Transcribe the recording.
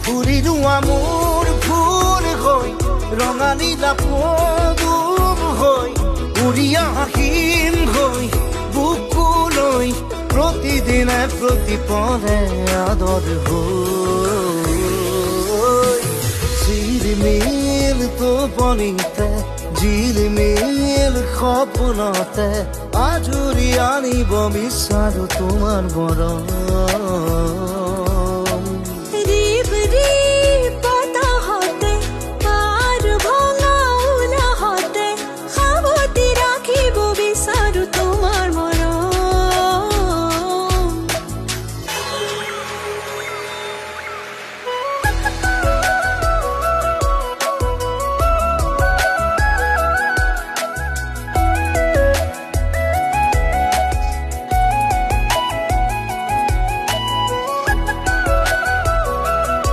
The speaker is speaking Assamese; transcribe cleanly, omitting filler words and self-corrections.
ফুৰিলোৱা মোৰ ফুল হৈ ৰঙালীলা পদুম হৈ উৰিয়া হাঁহিম হৈ বুকুলৈ প্ৰতিদিনে প্ৰতিপদে আদৰ হৈ ঝিলমিল টোপনিতে ঝিলমিল সপোনতে আজৰি আনিব বিচাৰো তোমাৰ মৰম